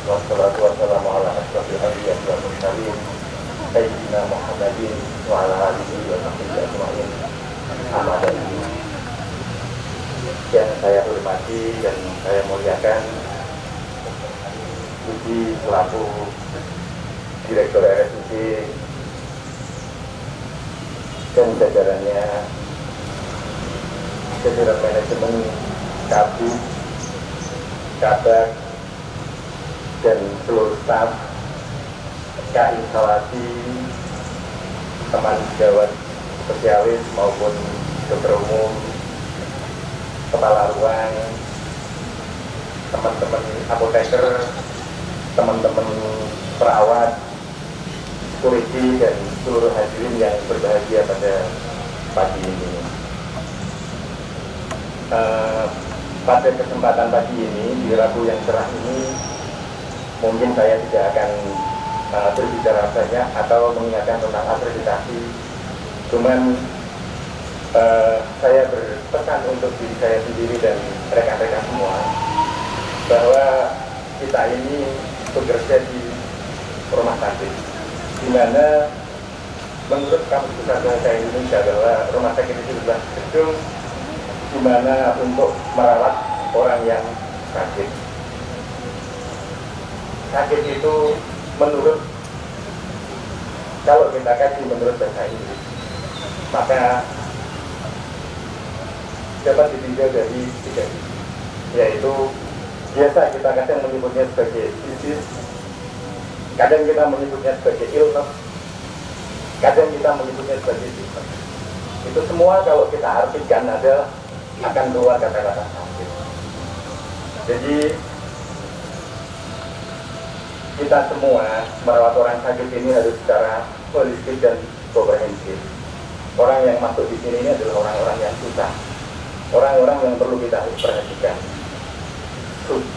wassalatu wassalamu ala asyrofil anbiya'i wal mursalin sayyidina Muhammadin wa ala alihi wa sahbihi ajma'in. Amma ba'du. Yang saya hormati dan saya muliakan Budi selaku Direktur RSUD dan jajarannya, jajaran manajemen Kabid, Kabak, dan seluruh staf, instalasi, teman sejawat spesialis maupun dokter umum, kepala ruang, teman-teman apoteker, teman-teman perawat, security, dan seluruh hadirin yang berbahagia pada pagi ini. Pada kesempatan pagi ini, di Rabu yang cerah ini, mungkin saya tidak akan berbicara banyak atau mengingatkan tentang akreditasi. Cuman saya berpesan untuk diri saya sendiri dan rekan-rekan semua bahwa kita ini bekerja di rumah sakit, di mana menurut Kamus Besar Bahasa Indonesia bahwa rumah sakit itu adalah gedung di mana untuk merawat orang yang sakit. Sakit itu menurut, kalau kita kaji menurut bahasa Inggris, maka dapat ditinjau dari tiga sisi, yaitu biasa kita kadang menyebutnya sebagai disease, kadang kita menyebutnya sebagai illness, kadang kita menyebutnya sebagai sickness. Itu semua kalau kita artikan adalah akan keluar kata-kata sakit. Jadi kita semua merawat orang sakit ini harus secara holistik dan komprehensif. Orang yang masuk di sini ini adalah orang-orang yang susah, orang-orang yang perlu kita perhatikan.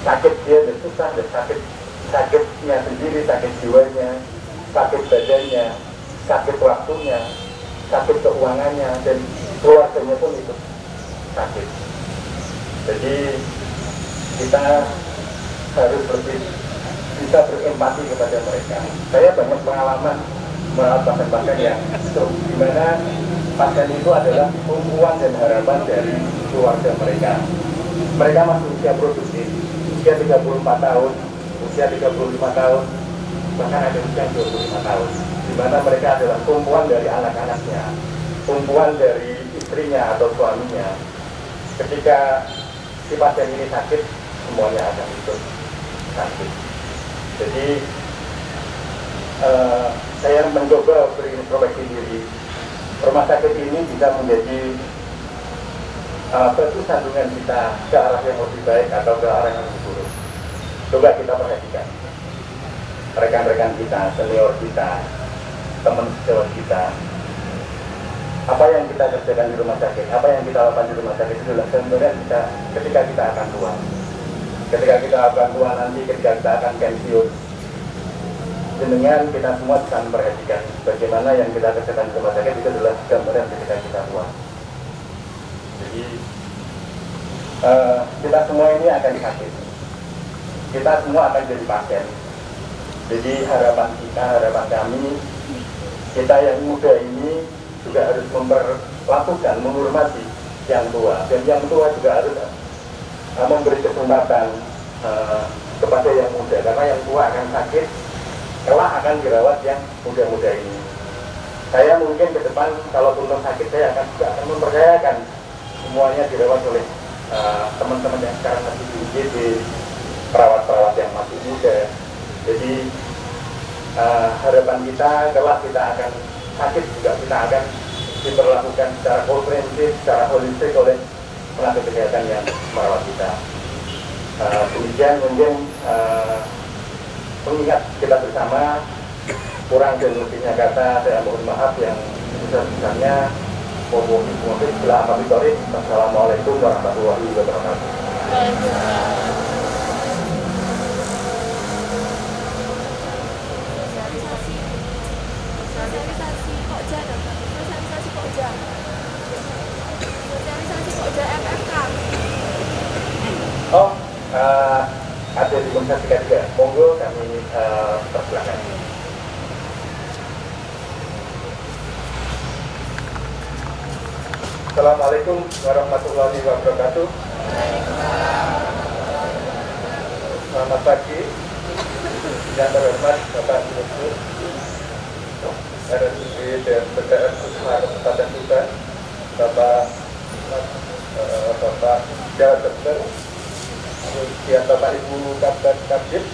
Sakit dia dan susah, dan sakitnya sendiri, sakit jiwanya, sakit badannya, sakit waktunya, sakit keuangannya, dan keluarganya pun itu sakit. Jadi kita harus bisa berempati kepada mereka. Saya banyak pengalaman merawat pasien-pasien yang stroke, di mana pasien itu adalah tumpuan dan harapan dari keluarga mereka. Mereka masih usia produktif, usia 34 tahun, usia 35 tahun, bahkan ada usia 25 tahun, di mana mereka adalah tumpuan dari anak-anaknya, tumpuan dari istrinya atau suaminya. Ketika si pasien ini sakit, semuanya akan ikut sakit. Jadi saya mencoba berintrospeksi diri. Rumah sakit ini bisa menjadi batu sandungan kita ke arah yang lebih baik atau ke arah yang lebih buruk. Coba kita perhatikan rekan-rekan kita, senior kita, teman sejawat kita. Apa yang kita kerjakan di rumah sakit, apa yang kita lakukan di rumah sakit itu adalah sebenarnya kita ketika kita akan tua. Ketika kita akan tua nanti, ketika kita akan pensiun, dengan kita semua bisa memperhatikan bagaimana yang kita kerjakan di rumah sakit itu adalah gambaran ketika kita tua. Jadi kita semua ini akan sakit, kita semua akan jadi pasien. Jadi harapan kita, harapan kami, kita yang muda ini juga harus memperlakukan, menghormati yang tua, dan yang tua juga harus memberi kesempatan kepada yang muda, karena yang tua akan sakit, kelak akan dirawat yang muda-muda ini. Saya mungkin ke depan kalau belum sakit, saya akan mempercayakan semuanya dirawat oleh teman-teman yang sekarang masih di UGD, perawat-perawat yang masih muda. Jadi harapan kita kelak kita akan sakit juga kita akan diperlakukan secara komprehensif, secara holistik oleh tenaga kesehatan yang merawat kita. Demikian mungkin mengingat kita bersama, kurang dan lebihnya kata saya mohon maaf yang sebesar-besarnya. Wassalamualaikum warahmatullahi wabarakatuh. Sosialisasi Pokja, sosialisasi Pokja MFK. Oh, ada dikomunikasikan K3. Monggo kami persilakan. Assalamualaikum warahmatullahi wabarakatuh. Selamat pagi. Yang terhormat Bapak Direktur RSUD dan BPR Kusma Kabupaten Tuban, Bapak Jawa Dokter, kemudian Bapak Ibu Kabid Kabid,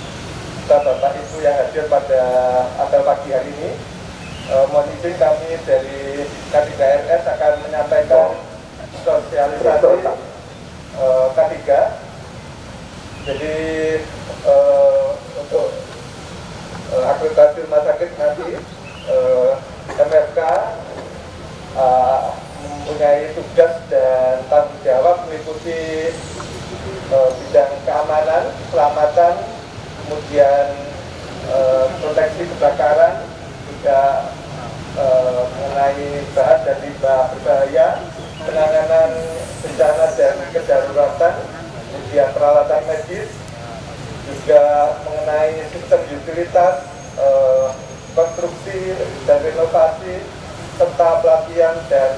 Bapak Ibu yang hadir pada apel pagi hari ini. Mohon izin kami dari K3RS akan menyampaikan sosialisasi K3. Jadi untuk akreditasi rumah sakit nanti MFK mempunyai tugas dan tanggung jawab meliputi bidang keamanan, keselamatan, kemudian proteksi kebakaran, juga mengenai bahan dan limbah berbahaya, penanganan bencana dan kedaruratan, kemudian peralatan medis, juga mengenai sistem utilitas, konstruksi dan renovasi, serta pelatihan dan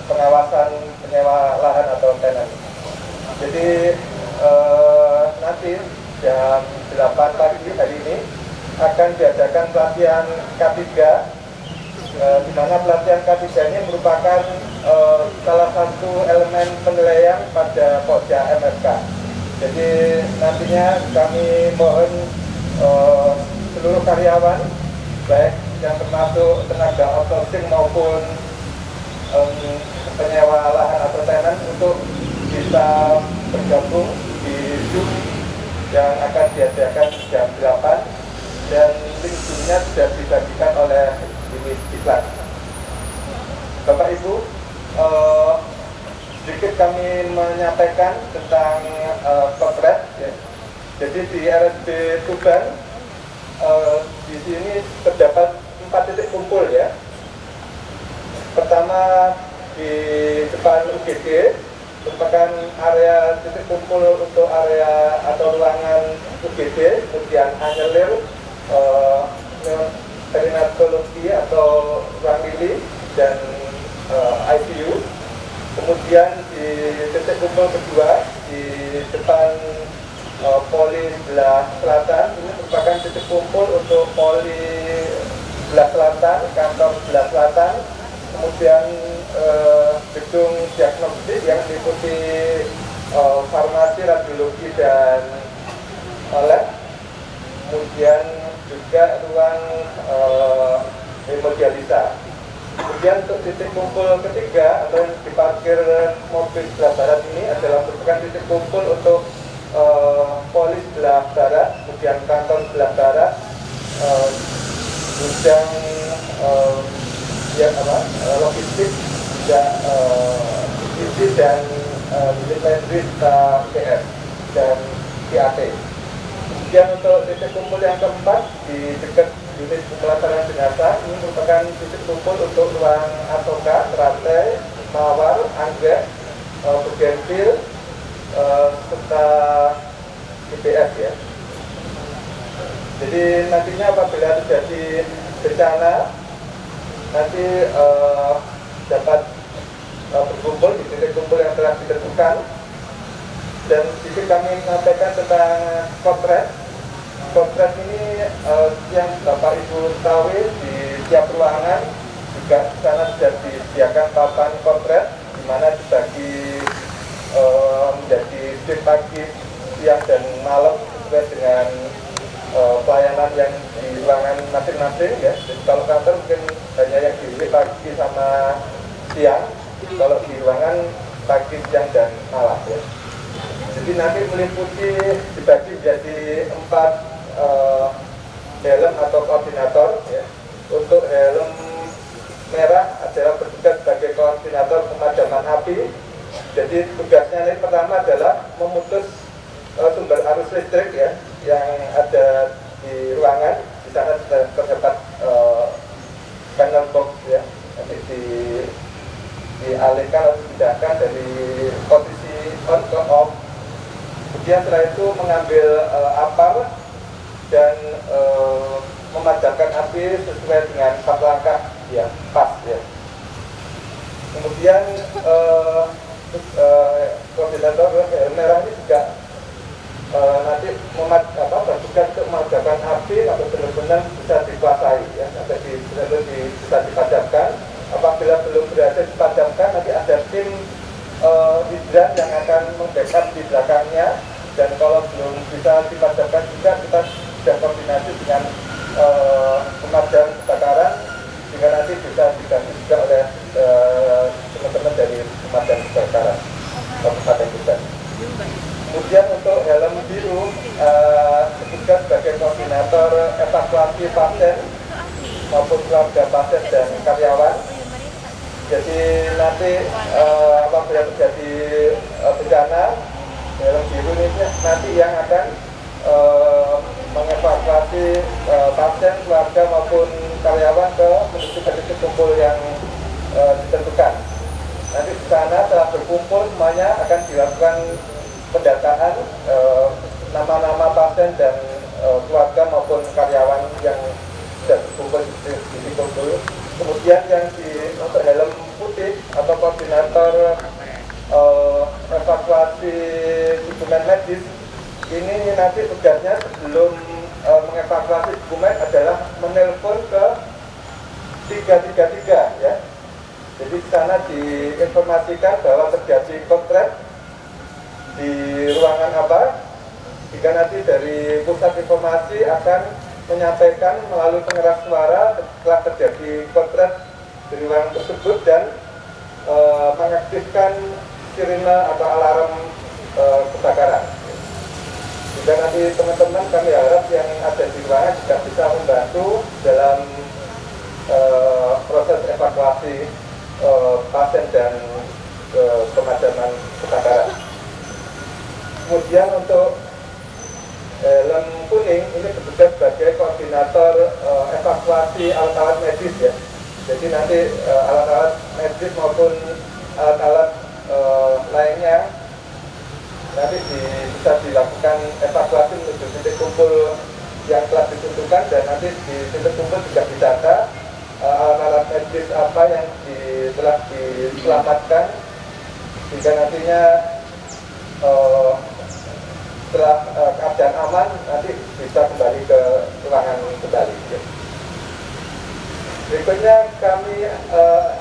pengawasan penyewa lahan atau tenan. Jadi nanti jam 8 pagi hari ini akan diadakan pelatihan K3, di mana pelatihan K3 ini merupakan salah satu elemen penilaian pada Pokja MFK. Jadi nantinya kami mohon seluruh karyawan, baik yang termasuk tenaga outsourcing maupun penyewa lahan atau tenan, untuk bisa bergabung di Zoom yang akan diadakan jam 8, dan link Zoom-nya sudah dibagikan oleh ini iklan. Bapak Ibu, sedikit kami menyampaikan tentang potret ya. Jadi di RSUD Tuban di sini terdapat 4 titik kumpul ya. Pertama di depan UGD merupakan area titik kumpul untuk area atau ruangan UGD, kemudian anyelir perinatologi atau ruang lili dan ICU. Kemudian di titik kumpul kedua di depan Poli sebelah selatan, ini merupakan titik kumpul untuk Poli sebelah selatan, kantor sebelah selatan. Kemudian gedung diagnostik yang diikuti farmasi, radiologi dan lab. Kemudian juga ruang hemodialisa. Kemudian untuk titik kumpul ketiga atau yang diparkir mobil sebelah barat ini adalah merupakan titik kumpul untuk Poli sebelah barat, kemudian kantor sebelah barat, gudang logistik, isi dan independent PS dan PAT. Kemudian untuk titik kumpul yang keempat di dekat unit pemulasaran jenazah, ini merupakan titik kumpul untuk ruang asoka, teratai, mawar, anggrek, bugenvil, serta IPS ya. Jadi nantinya apabila terjadi bencana, nanti dapat berkumpul di titik kumpul yang telah ditentukan. Dan sedikit kami menyampaikan tentang potret. Potret ini yang Bapak Ibu ketahui, di setiap ruangan juga di sana sudah disediakan papan potret, di mana dibagi menjadi shift pagi, siang dan malam sesuai dengan pelayanan yang di ruangan masing-masing ya. Jadi kalau kantor mungkin hanya yang di shift pagi sama siang, kalau di ruangan pagi, siang dan malam ya. Jadi nanti meliputi dibagi menjadi 4 helm atau koordinator ya. Untuk helm merah adalah bertugas sebagai koordinator pemadaman api. Jadi tugasnya ini pertama adalah memutus sumber arus listrik ya yang ada di ruangan. Di sana sudah terdapat panel box ya, nanti dialihkan atau dipindahkan dari posisi on ke off. Kemudian setelah itu mengambil apar dan memadamkan api sesuai dengan 4 langkah yang pas ya. Kemudian koordinator helm merah ini juga nanti bertugas untuk memadamkan api atau benar-benar bisa dikuasai ya, atau bisa dipadamkan. Apabila belum berhasil dipadamkan, nanti ada tim hidran yang akan membackup di belakangnya, dan kalau belum bisa dipadamkan juga kita sudah koordinasi dengan pemadam kebakaran sehingga nanti bisa dibantu juga oleh teman-teman dari pemadam kebakaran Kabupaten Tuban. Kemudian untuk helm biru juga sebagai koordinator evakuasi pasien maupun keluarga pasien dan karyawan. Jadi nanti apabila terjadi bencana, helm biru ini nanti yang akan mengevakuasi pasien, keluarga maupun karyawan menuju ke titik kumpul yang ditentukan. Nanti di sana setelah berkumpul semuanya akan dilakukan pendataan nama-nama pasien dan keluarga maupun karyawan yang sudah berkumpul di titik kumpul. Kemudian yang untuk helm putih atau koordinator evakuasi dokumen medis ini nanti tugasnya sebelum mengevakuasi dokumen adalah menelpon ke 333 ya. Jadi di sana diinformasikan bahwa terjadi kontrak di ruangan apa, jika nanti dari pusat informasi akan menyampaikan melalui pengeras suara setelah terjadi kontrak di ruangan tersebut dan mengaktifkan sirine atau alarm kebakaran. Jika nanti teman-teman kami harap yang ada di ruangan juga bisa membantu dalam proses evakuasi pasien dan pemadaman kebakaran. Kemudian untuk helm kuning ini bertugas sebagai koordinator evakuasi alat-alat medis ya. Jadi nanti alat-alat medis maupun alat-alat lainnya nanti bisa dilakukan evakuasi menuju titik kumpul yang telah ditentukan, dan nanti di titik kumpul juga didata alat-alat medis apa yang telah diselamatkan sehingga nantinya setelah keadaan aman nanti bisa kembali ke ruangan kembali. Berikutnya kami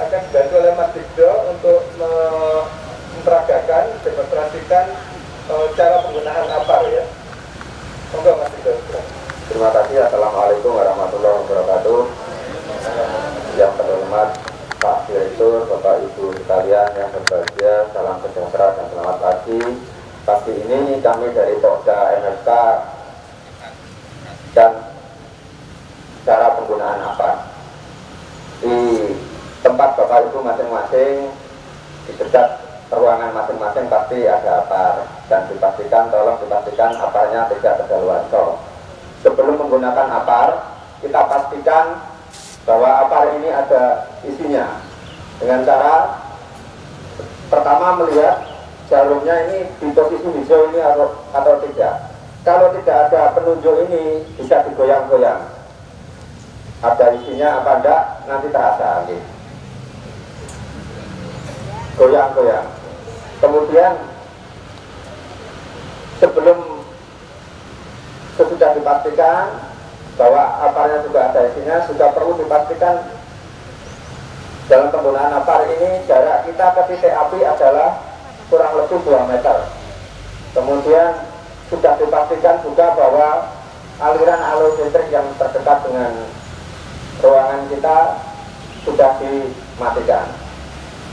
akan dibantu oleh Mas Digdo untuk memperagakan, demonstrasikan cara penggunaan APAR ya. Monggo Mas Digdo. Terima kasih. Assalamualaikum warahmatullahi wabarakatuh. Yang terhormat Pak Direktur, Bapak Ibu sekalian yang berbahagia, salam sejahtera dan selamat pagi. Pagi ini kami dari Pokja MFK dan cara penggunaan APAR. Di tempat Bapak Ibu masing-masing, di dekat ruangan masing-masing pasti ada APAR, dan tolong dipastikan APAR-nya tidak kedaluarsa. Sebelum menggunakan APAR, kita pastikan bahwa APAR ini ada isinya dengan cara pertama melihat jarumnya ini di posisi hijau ini atau tidak. Kalau tidak ada penunjuk ini bisa digoyang-goyang. Ada isinya apa enggak, nanti terasa lagi. Goyang-goyang. Kemudian sebelum sesudah dipastikan bahwa APAR-nya juga ada isinya, juga perlu dipastikan dalam penggunaan APAR ini jarak kita ke titik api adalah kurang lebih 2 meter. Kemudian sudah dipastikan juga bahwa aliran alur listrik yang terdekat dengan ruangan kita sudah dimatikan.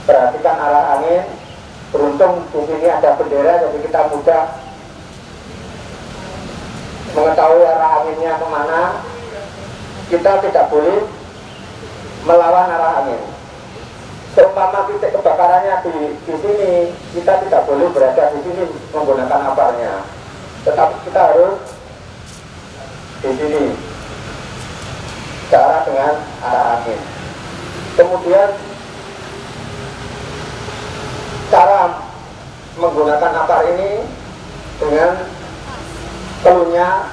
Perhatikan arah angin. Beruntung di sini ada bendera, jadi kita mudah mengetahui arah anginnya kemana. Kita tidak boleh melawan arah angin. Seumpama titik kebakarannya di sini, kita tidak boleh berada di sini menggunakan APAR-nya, tetapi kita harus di sini searah dengan arah angin. Kemudian cara menggunakan APAR ini dengan pelunya namanya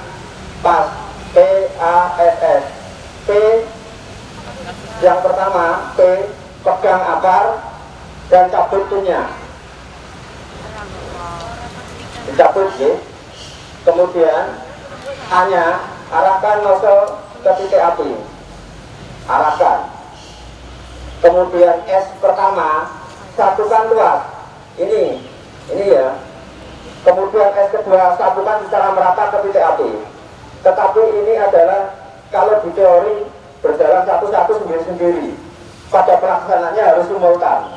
PAS, PASS. P yang pertama, P pegang akar dan cabut punya, dicabut ya. Kemudian A-nya arahkan nozzle ke titik api, arahkan. Kemudian S pertama satukan luas, ini ya. Kemudian S kedua satukan secara merata ke titik api. Tetapi ini adalah kalau di teori berjalan satu-satu sendiri-sendiri, pada pelaksanaannya harus simultan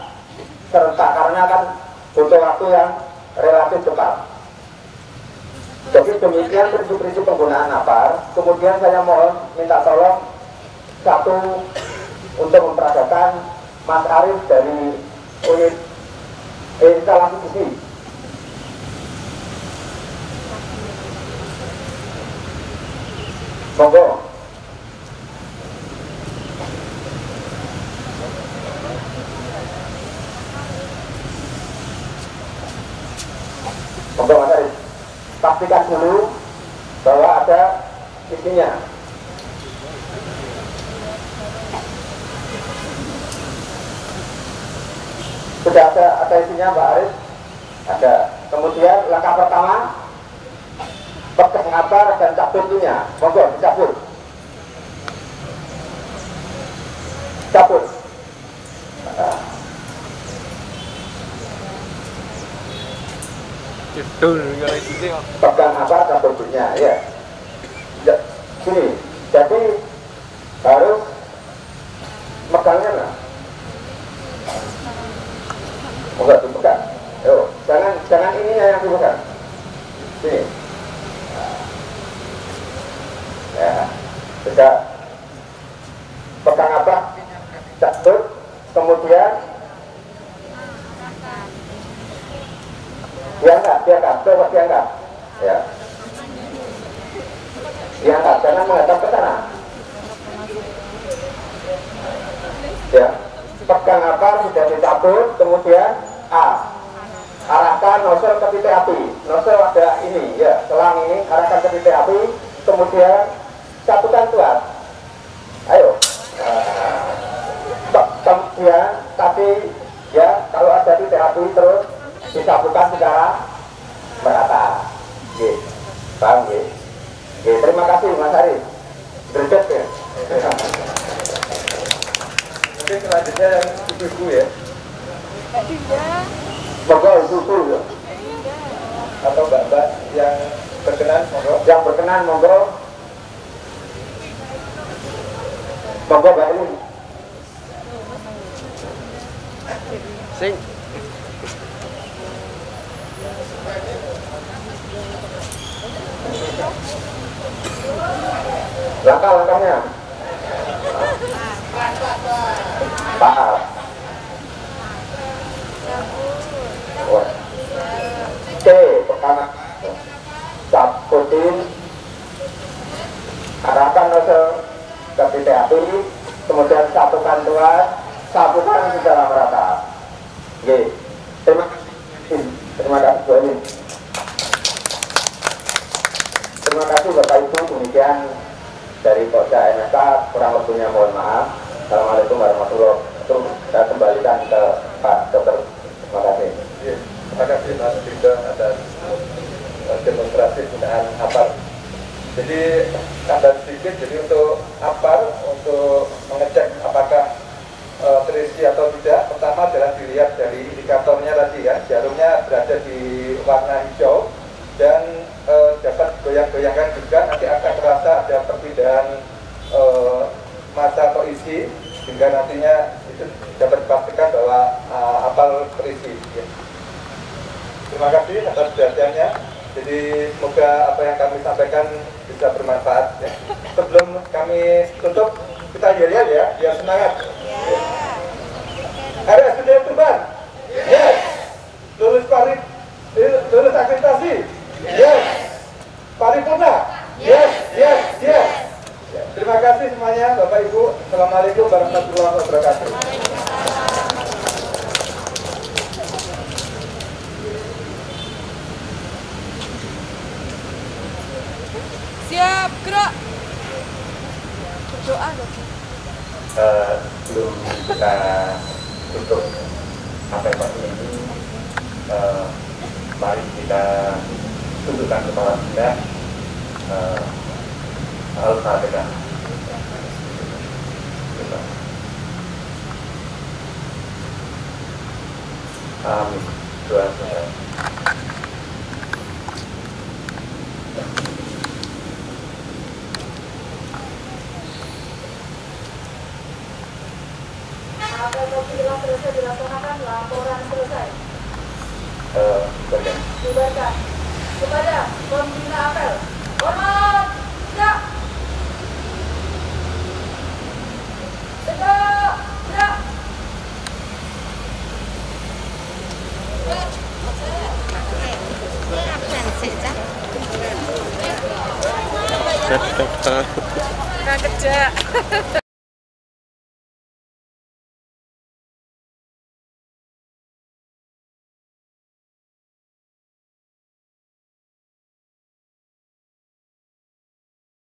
serentak karena kan butuh waktu yang relatif cepat. Jadi demikian prinsip-prinsip penggunaan APAR. Kemudian saya mohon minta tolong satu untuk memperagakan Mas Arif dari unit instalasi gizi. Monggo. Monggo Mas Arif. Pastikan dulu bahwa ada isinya. Sudah ada isinya Mbak Arif? Ada. Kemudian langkah pertama pegang akar dan cabutnya. Monggo dicabut. Cabut. Pegang akar dan cabutnya ya. Sini. Jadi harus megangnya lah. Enggak dipegang. Jangan ininya yang dipegang. Sini. Ya, sudah pegang apa? Cabut, kemudian diangkat, coba diangkat. Ya, diangkat, jangan menghadap ke sana. Ya, pegang akar sudah dicabut, kemudian A, arahkan nozzle ke titik api. Nozzle ada ini, ya, selang ini, arahkan ke titik api, kemudian satukan kuat. Ayo. Kemudian tapi ya kalau ada titik api terus disatukan secara merata. Oke. Paham ya? Oke, terima kasih Mas Arif. Berdet ya. Mungkin selanjutnya yang ibu-ibu ya. Monggo ibu ya. Atau mbak-mbak yang berkenan monggo. Yang berkenan monggo. Monggo Mbak ini. Sing. Langkah-langkahnya. Paham. C pertama cabutin, arahkan nozzle ke titik api, kemudian satukan tuas, satukan secara merata. Oke, terima kasih Bu Emin. Terima kasih Bapak Ibu, demikian dari Pokja MSK, kurang lebihnya mohon maaf. Assalamualaikum warahmatullahi wabarakatuh. Saya kembalikan ke Pak Dokter. Terima kasih. Terima kasih Mas Dito atas demonstrasi penggunaan APAR. Jadi tambah sedikit, jadi untuk APAR untuk mengecek apakah terisi atau tidak, pertama adalah dilihat dari indikatornya tadi kan, jarumnya berada di warna hijau dan dapat goyang-goyangkan juga, nanti akan terasa ada perpindahan massa atau isi, hingga nantinya itu dapat dipastikan bahwa APAR terisi ya. Terima kasih atas perhatiannya. Jadi semoga apa yang kami sampaikan bisa bermanfaat ya. Sebelum kami tutup, kita yel-yel ya, biar semangat. Ada sudah Tuban? Yes. Lulus akreditasi? Yes. Paripurna? Yes. Ya, terima kasih semuanya Bapak Ibu. Assalamualaikum warahmatullahi wabarakatuh. Siap, gerak. Berdoa dong. Sebelum kita tutup sampai pagi ini, mari kita tundukkan kepala kita, Al-Fatihah. Amin. Doa saya. Apabila selesai dilaksanakan, laporan selesai. Bagian. Dibacakan kepada pembina apel. Hormat, gerak. Tegak, gerak. Dokter. Kerja.